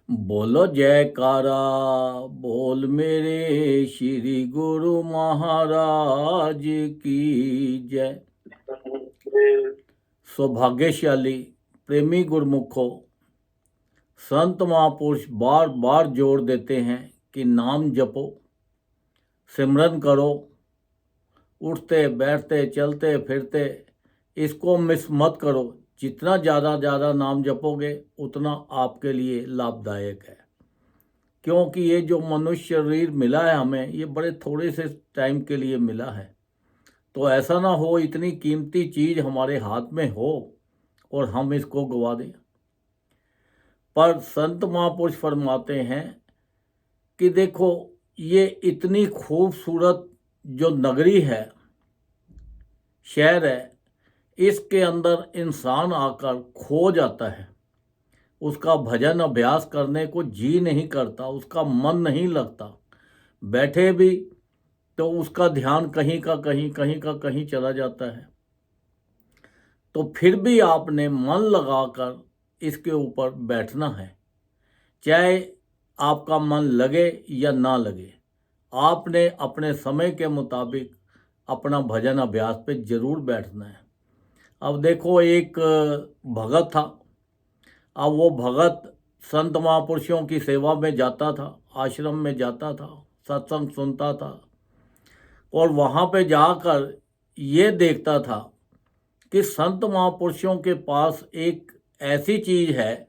बोलो जयकारा, बोल मेरे श्री गुरु महाराज की जय। सौभाग्यशाली प्रेमी गुरमुखों, संत महापुरुष बार बार जोर देते हैं कि नाम जपो, सिमरन करो, उठते बैठते चलते फिरते इसको मिस मत करो। जितना ज़्यादा नाम जपोगे उतना आपके लिए लाभदायक है, क्योंकि ये जो मनुष्य शरीर मिला है हमें, ये बड़े थोड़े से टाइम के लिए मिला है। तो ऐसा ना हो इतनी कीमती चीज़ हमारे हाथ में हो और हम इसको गवा दें। पर संत महापुरुष फरमाते हैं कि देखो, ये इतनी खूबसूरत जो नगरी है, शहर है, इसके अंदर इंसान आकर खो जाता है। उसका भजन अभ्यास करने को जी नहीं करता, उसका मन नहीं लगता। बैठे भी तो उसका ध्यान कहीं का कहीं चला जाता है। तो फिर भी आपने मन लगाकर इसके ऊपर बैठना है, चाहे आपका मन लगे या ना लगे। आपने अपने समय के मुताबिक अपना भजन अभ्यास पे जरूर बैठना है। अब देखो, एक भगत था। अब वो भगत संत महापुरुषों की सेवा में जाता था, आश्रम में जाता था, सत्संग सुनता था और वहाँ पे जाकर ये देखता था कि संत महापुरुषों के पास एक ऐसी चीज़ है,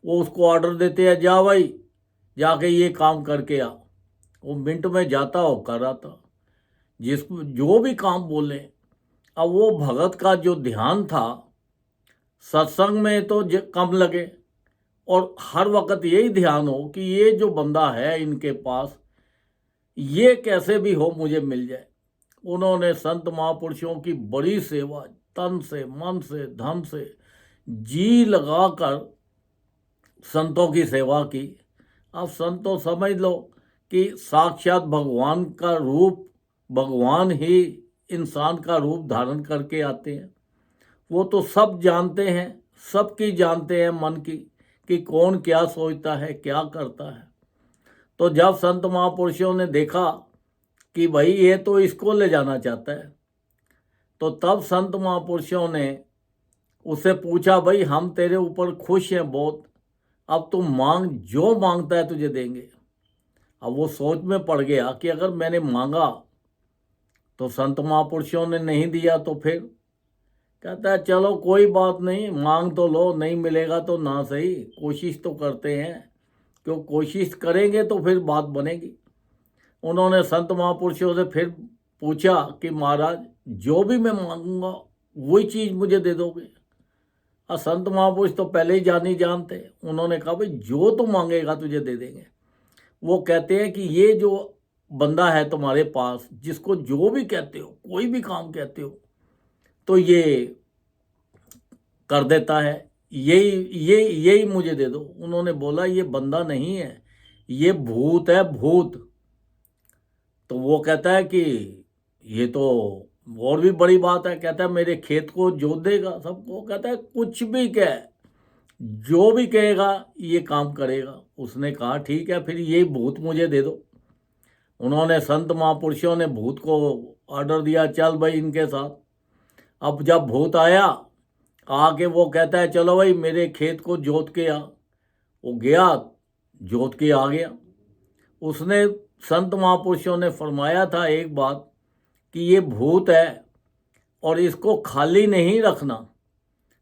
वो उसको ऑर्डर देते हैं, जा भाई जाके ये काम करके आ। वो मिनट में जाता हो कर आता, जिसको जो भी काम बोले। अब वो भगत का जो ध्यान था सत्संग में तो कम लगे, और हर वक्त यही ध्यान हो कि ये जो बंदा है इनके पास, ये कैसे भी हो मुझे मिल जाए। उन्होंने संत महापुरुषों की बड़ी सेवा, तन से मन से धन से जी लगाकर संतों की सेवा की। अब संतों समझ लो कि साक्षात भगवान का रूप, भगवान ही इंसान का रूप धारण करके आते हैं। वो तो सब जानते हैं, सबकी जानते हैं मन की, कि कौन क्या सोचता है, क्या करता है। तो जब संत महापुरुषों ने देखा कि भाई ये तो इसको ले जाना चाहता है, तो तब संत महापुरुषों ने उससे पूछा, भाई हम तेरे ऊपर खुश हैं बहुत, अब तुम मांग, जो मांगता है तुझे देंगे। अब वो सोच में पड़ गया कि अगर मैंने मांगा तो संत महापुरुषों ने नहीं दिया तो फिर, कहता है चलो कोई बात नहीं, मांग तो लो, नहीं मिलेगा तो ना सही, कोशिश तो करते हैं, क्यों कोशिश करेंगे तो फिर बात बनेगी। उन्होंने संत महापुरुषों से फिर पूछा कि महाराज जो भी मैं मांगूंगा वही चीज़ मुझे दे दोगे? और संत महापुरुष तो पहले ही जानी जानते, उन्होंने कहा भाई जो तू मांगेगा तुझे दे देंगे। वो कहते हैं कि ये जो बंदा है तुम्हारे पास, जिसको जो भी कहते हो, कोई भी काम कहते हो, तो ये कर देता है, यही मुझे दे दो। उन्होंने बोला ये बंदा नहीं है, ये भूत है, भूत। तो वो कहता है कि ये तो और भी बड़ी बात है। कहता है मेरे खेत को जोत देगा सबको। कहता है कुछ भी कह, जो भी कहेगा ये काम करेगा। उसने कहा ठीक है, फिर ये भूत मुझे दे दो। उन्होंने संत महापुरुषों ने भूत को ऑर्डर दिया, चल भाई इनके साथ। अब जब भूत आया, आके वो कहता है चलो भाई मेरे खेत को जोत के आ। वो गया, जोत के आ गया। उसने, संत महापुरुषों ने फरमाया था एक बात, कि ये भूत है और इसको खाली नहीं रखना।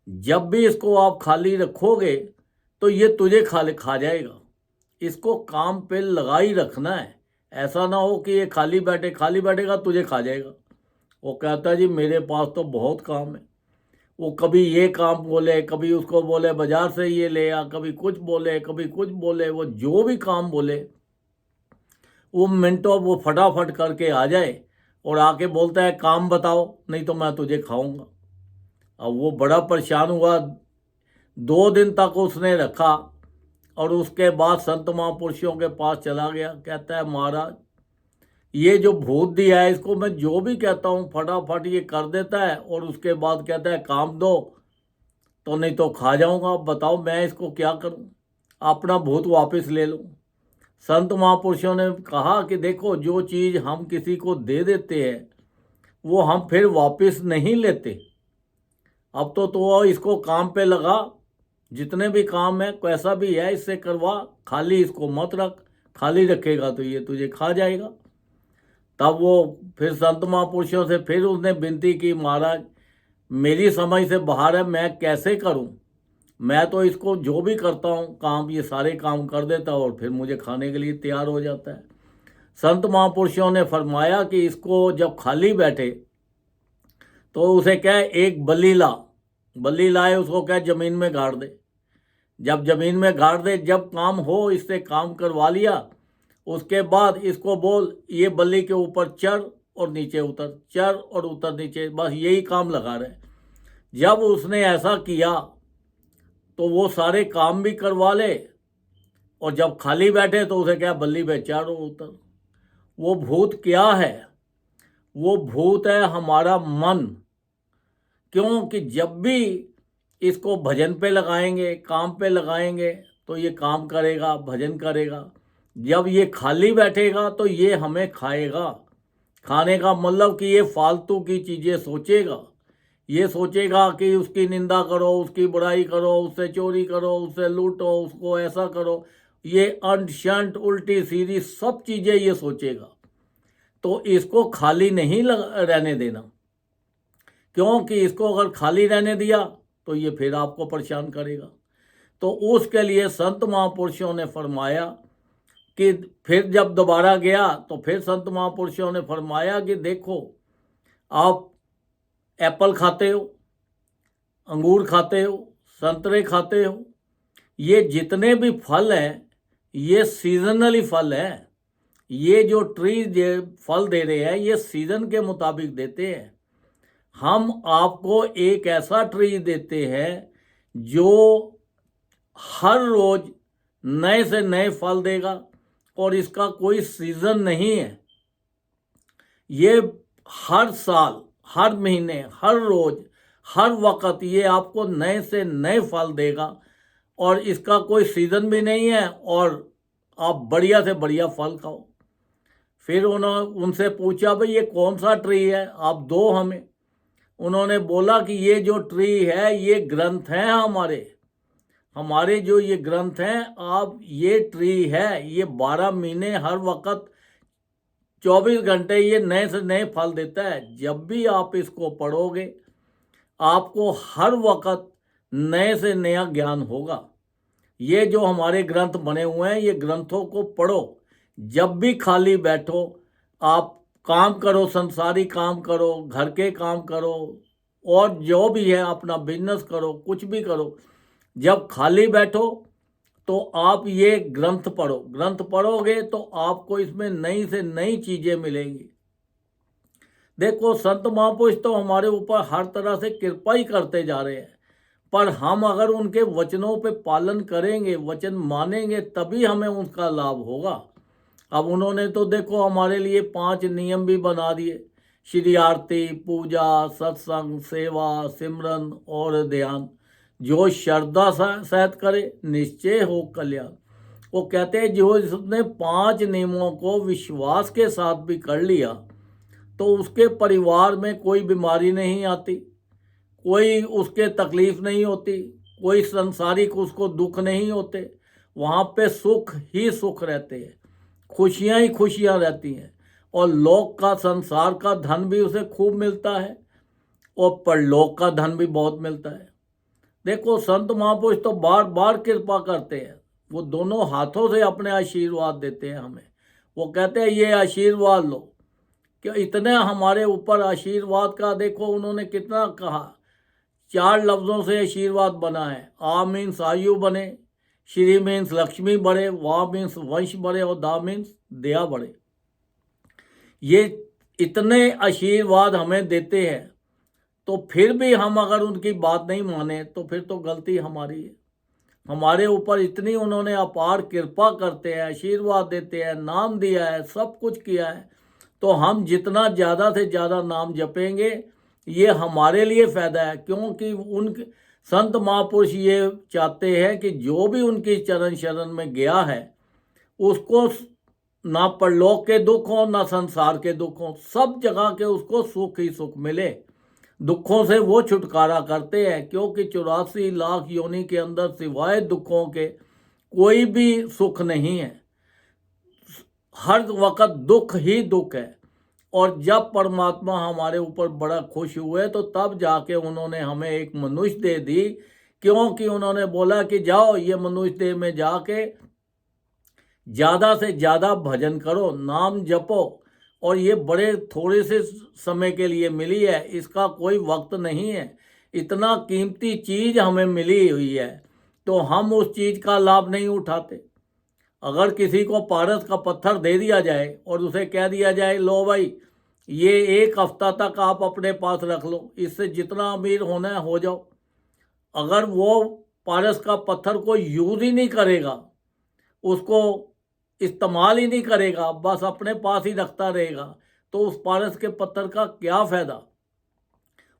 जब भी इसको आप खाली रखोगे तो ये तुझे खा जाएगा। इसको काम पे लगा ही रखना है, ऐसा ना हो कि ये खाली बैठेगा तुझे खा जाएगा। वो कहता जी मेरे पास तो बहुत काम है। वो कभी ये काम बोले, कभी उसको बोले बाजार से ये ले आ, कभी कुछ बोले, कभी कुछ बोले। वो जो भी काम बोले वो मिनटों वो फटाफट करके आ जाए और आके बोलता है काम बताओ, नहीं तो मैं तुझे खाऊंगा। अब वो बड़ा परेशान हुआ, 2 दिन तक उसने रखा और उसके बाद संत महापुरुषों के पास चला गया। कहता है महाराज ये जो भूत दिया है, इसको मैं जो भी कहता हूँ फटाफट ये कर देता है, और उसके बाद कहता है काम दो, तो नहीं तो खा जाऊंगा। अब बताओ मैं इसको क्या करूं? अपना भूत वापस ले लो। संत महापुरुषों ने कहा कि देखो, जो चीज़ हम किसी को दे देते हैं वो हम फिर वापस नहीं लेते। अब तो इसको काम पे लगा, जितने भी काम है कैसा भी है इससे करवा, खाली इसको मत रख, खाली रखेगा तो ये तुझे खा जाएगा। तब वो फिर संत महापुरुषों से फिर उसने विनती की, महाराज मेरी समझ से बाहर है, मैं कैसे करूं? मैं तो इसको जो भी करता हूं काम, ये सारे काम कर देता और फिर मुझे खाने के लिए तैयार हो जाता है। संत महापुरुषों ने फरमाया कि इसको जब खाली बैठे तो उसे क्या है, एक बल्ली लाए, उसको क्या जमीन में गाड़ दे। जब जमीन में गाड़ दे, जब काम हो इससे काम करवा लिया, उसके बाद इसको बोल ये बल्ली के ऊपर चढ़ और नीचे उतर, चढ़ और उतर नीचे, बस यही काम लगा रहे। जब उसने ऐसा किया तो वो सारे काम भी करवा ले, और जब खाली बैठे तो उसे क्या, बल्ली पे चढ़ और उतर। वो भूत क्या है? वो भूत है हमारा मन। क्योंकि जब भी इसको भजन पे लगाएंगे, काम पे लगाएंगे तो ये काम करेगा, भजन करेगा। जब ये खाली बैठेगा तो ये हमें खाएगा। खाने का मतलब कि ये फालतू की चीज़ें सोचेगा। ये सोचेगा कि उसकी निंदा करो, उसकी बुराई करो, उससे चोरी करो, उससे लूटो, उसको ऐसा करो। ये अंट शंट उल्टी सीधी सब चीज़ें ये सोचेगा। तो इसको खाली नहीं रहने देना, क्योंकि इसको अगर खाली रहने दिया तो ये फिर आपको परेशान करेगा। तो उसके लिए संत महापुरुषों ने फरमाया कि फिर जब दोबारा गया तो फिर संत महापुरुषों ने फरमाया कि देखो, आप एप्पल खाते हो, अंगूर खाते हो, संतरे खाते हो, ये जितने भी फल हैं ये सीजनली फल हैं। ये जो ट्री फल दे रहे हैं ये सीजन के मुताबिक देते हैं। हम आपको एक ऐसा ट्री देते हैं जो हर रोज नए से नए फल देगा और इसका कोई सीजन नहीं है। ये हर साल, हर महीने, हर रोज, हर वक्त ये आपको नए से नए फल देगा और इसका कोई सीजन भी नहीं है, और आप बढ़िया से बढ़िया फल खाओ। फिर उन्होंने उनसे पूछा, भाई ये कौन सा ट्री है, आप दो हमें। उन्होंने बोला कि ये जो ट्री है ये ग्रंथ हैं हमारे जो ये ग्रंथ हैं, आप ये ट्री है, ये 12 महीने हर वक्त 24 घंटे ये नए से नए फल देता है। जब भी आप इसको पढ़ोगे आपको हर वक्त नए से नया ज्ञान होगा। ये जो हमारे ग्रंथ बने हुए हैं ये ग्रंथों को पढ़ो। जब भी खाली बैठो आप काम करो, संसारी काम करो, घर के काम करो, और जो भी है अपना बिजनेस करो, कुछ भी करो। जब खाली बैठो तो आप ये ग्रंथ पढ़ो। ग्रंथ पढ़ोगे तो आपको इसमें नई से नई चीज़ें मिलेंगी। देखो, संत महापुरुष तो हमारे ऊपर हर तरह से कृपा ही करते जा रहे हैं, पर हम अगर उनके वचनों पे पालन करेंगे, वचन मानेंगे, तभी हमें उनका लाभ होगा। अब उन्होंने तो देखो हमारे लिए 5 नियम भी बना दिए, श्री आरती, पूजा, सत्संग, सेवा, सिमरन और ध्यान। जो श्रद्धा सहित करे निश्चय हो कल्याण। वो कहते हैं जो इसने 5 नियमों को विश्वास के साथ भी कर लिया तो उसके परिवार में कोई बीमारी नहीं आती, कोई उसके तकलीफ नहीं होती, कोई संसारिक उसको दुख नहीं होते। वहाँ पे सुख ही सुख रहते हैं, खुशियाँ ही खुशियाँ रहती हैं, और लोक का, संसार का धन भी उसे खूब मिलता है और परलोक का धन भी बहुत मिलता है। देखो, संत महापुरुष तो बार बार कृपा करते हैं। वो दोनों हाथों से अपने आशीर्वाद देते हैं हमें। वो कहते हैं ये आशीर्वाद लो, कि इतने हमारे ऊपर आशीर्वाद का देखो उन्होंने कितना कहा। 4 लफ्ज़ों से आशीर्वाद बना है। आ मीन्स आयु बने, श्री मीन्स लक्ष्मी बढ़े, वाह मीन्स वंश बढ़े, और दा मीन्स दया बढ़े। ये इतने आशीर्वाद हमें देते हैं, तो फिर भी हम अगर उनकी बात नहीं माने तो फिर तो गलती हमारी है। हमारे ऊपर इतनी उन्होंने अपार कृपा करते हैं, आशीर्वाद देते हैं, नाम दिया है, सब कुछ किया है, तो हम जितना ज़्यादा से ज़्यादा नाम जपेंगे ये हमारे लिए फ़ायदा है। क्योंकि उन संत महापुरुष ये चाहते हैं कि जो भी उनकी चरण शरण में गया है उसको ना परलोक के दुख हो ना संसार के दुख हो, सब जगह के उसको सुख ही सुख मिले। दुखों से वो छुटकारा करते हैं, क्योंकि 84 लाख योनि के अंदर सिवाय दुखों के कोई भी सुख नहीं है। हर वक्त दुख ही दुख है। और जब परमात्मा हमारे ऊपर बड़ा खुश हुए तो तब जाके उन्होंने हमें एक मनुष्य दे दी, क्योंकि उन्होंने बोला कि जाओ ये मनुष्य देह में जाके ज़्यादा से ज़्यादा भजन करो, नाम जपो। और ये बड़े थोड़े से समय के लिए मिली है, इसका कोई वक्त नहीं है। इतना कीमती चीज़ हमें मिली हुई है तो हम उस चीज़ का लाभ नहीं उठाते। अगर किसी को पारस का पत्थर दे दिया जाए और उसे कह दिया जाए लो भाई ये 1 हफ्ता तक आप अपने पास रख लो, इससे जितना अमीर होना है हो जाओ, अगर वो पारस का पत्थर को यूज़ ही नहीं करेगा, उसको इस्तेमाल ही नहीं करेगा, बस अपने पास ही रखता रहेगा, तो उस पारस के पत्थर का क्या फ़ायदा।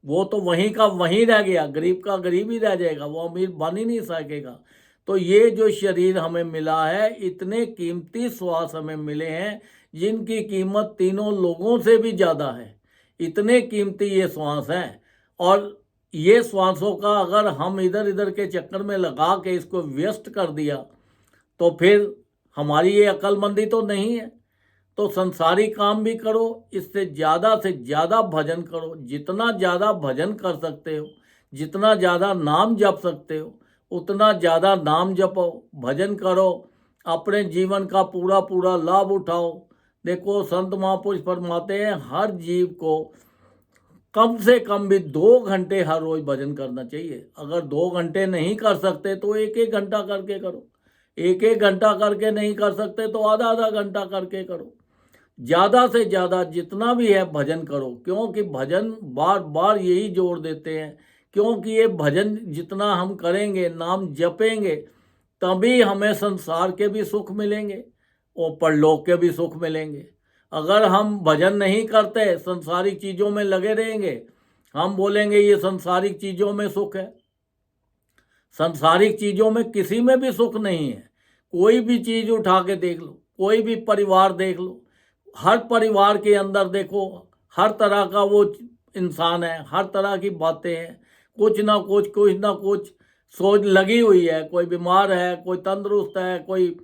वो तो वहीं का वहीं रह गया, गरीब का गरीब ही रह जाएगा, वो अमीर बन ही नहीं सकेगा। तो ये जो शरीर हमें मिला है, इतने कीमती श्वास हमें मिले हैं जिनकी कीमत तीनों लोगों से भी ज़्यादा है। इतने कीमती ये श्वास हैं, और ये श्वासों का अगर हम इधर इधर के चक्कर में लगा के इसको व्यस्त कर दिया तो फिर हमारी ये अक्लमंदी तो नहीं है। तो संसारी काम भी करो, इससे से ज़्यादा भजन करो। जितना ज़्यादा भजन कर सकते हो, जितना ज़्यादा नाम जप सकते हो, उतना ज़्यादा नाम जपो, भजन करो, अपने जीवन का पूरा पूरा लाभ उठाओ। देखो संत महापुरुष फरमाते हैं हर जीव को कम से कम भी 2 घंटे हर रोज भजन करना चाहिए। अगर 2 घंटे नहीं कर सकते तो 1-1 घंटा करके करो, 1-1 घंटा करके नहीं कर सकते तो आधा आधा घंटा करके करो। ज़्यादा से ज़्यादा जितना भी है भजन करो, क्योंकि भजन बार बार यही जोड़ देते हैं, क्योंकि ये भजन जितना हम करेंगे, नाम जपेंगे, तभी हमें संसार के भी सुख मिलेंगे और परलोक के भी सुख मिलेंगे। अगर हम भजन नहीं करते, संसारिक चीज़ों में लगे रहेंगे, हम बोलेंगे ये संसारिक चीज़ों में सुख है। संसारिक चीज़ों में किसी में भी सुख नहीं है। कोई भी चीज़ उठा के देख लो, कोई भी परिवार देख लो, हर परिवार के अंदर देखो हर तरह का वो इंसान है, हर तरह की बातें हैं, कुछ ना कुछ सोच लगी हुई है। कोई बीमार है, कोई तंदुरुस्त है, कोई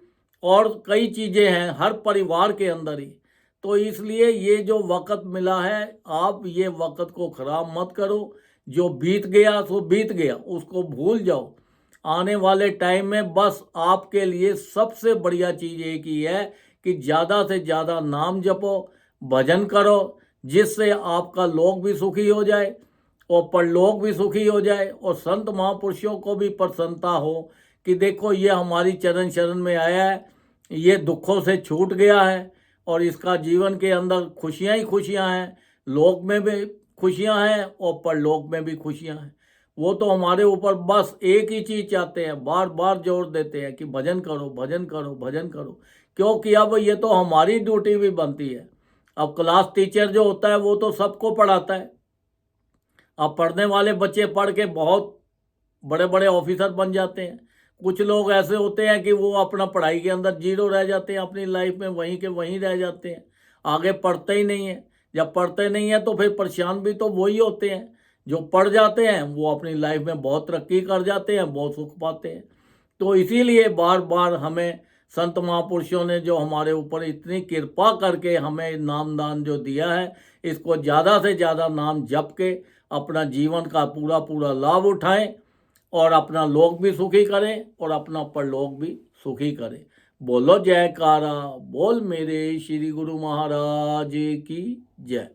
और कई चीज़ें हैं हर परिवार के अंदर ही। तो इसलिए ये जो वक़्त मिला है, आप ये वक़्त को ख़राब मत करो। जो बीत गया सो बीत गया, उसको भूल जाओ। आने वाले टाइम में बस आपके लिए सबसे बढ़िया चीज़ एक ही है कि ज़्यादा से ज़्यादा नाम जपो, भजन करो, जिससे आपका लोक भी सुखी हो जाए और परलोक भी सुखी हो जाए, और संत महापुरुषों को भी प्रसन्नता हो कि देखो ये हमारी चरण शरण में आया है, ये दुखों से छूट गया है और इसका जीवन के अंदर खुशियाँ ही खुशियाँ हैं, लोक में भी खुशियाँ हैं और परलोक में भी खुशियाँ हैं। वो तो हमारे ऊपर बस एक ही चीज़ चाहते हैं, बार बार जोर देते हैं कि भजन करो, भजन करो, भजन करो, क्योंकि अब ये तो हमारी ड्यूटी भी बनती है। अब क्लास टीचर जो होता है वो तो सबको पढ़ाता है। अब पढ़ने वाले बच्चे पढ़ के बहुत बड़े बड़े ऑफिसर बन जाते हैं। कुछ लोग ऐसे होते हैं कि वो अपना पढ़ाई के अंदर जीरो रह जाते हैं, अपनी लाइफ में वहीं के वहीं रह जाते हैं, आगे पढ़ते ही नहीं हैं। जब पढ़ते नहीं हैं तो फिर परेशान भी तो वही होते हैं। जो पढ़ जाते हैं वो अपनी लाइफ में बहुत तरक्की कर जाते हैं, बहुत सुख पाते हैं। तो इसीलिए बार बार हमें संत महापुरुषों ने जो हमारे ऊपर इतनी कृपा करके हमें नामदान जो दिया है, इसको ज़्यादा से ज़्यादा नाम जप के अपना जीवन का पूरा पूरा लाभ उठाएं और अपना लोक भी सुखी करें और अपना परलोक भी सुखी करें। बोलो जयकारा, बोल मेरे श्री गुरु महाराज की जय।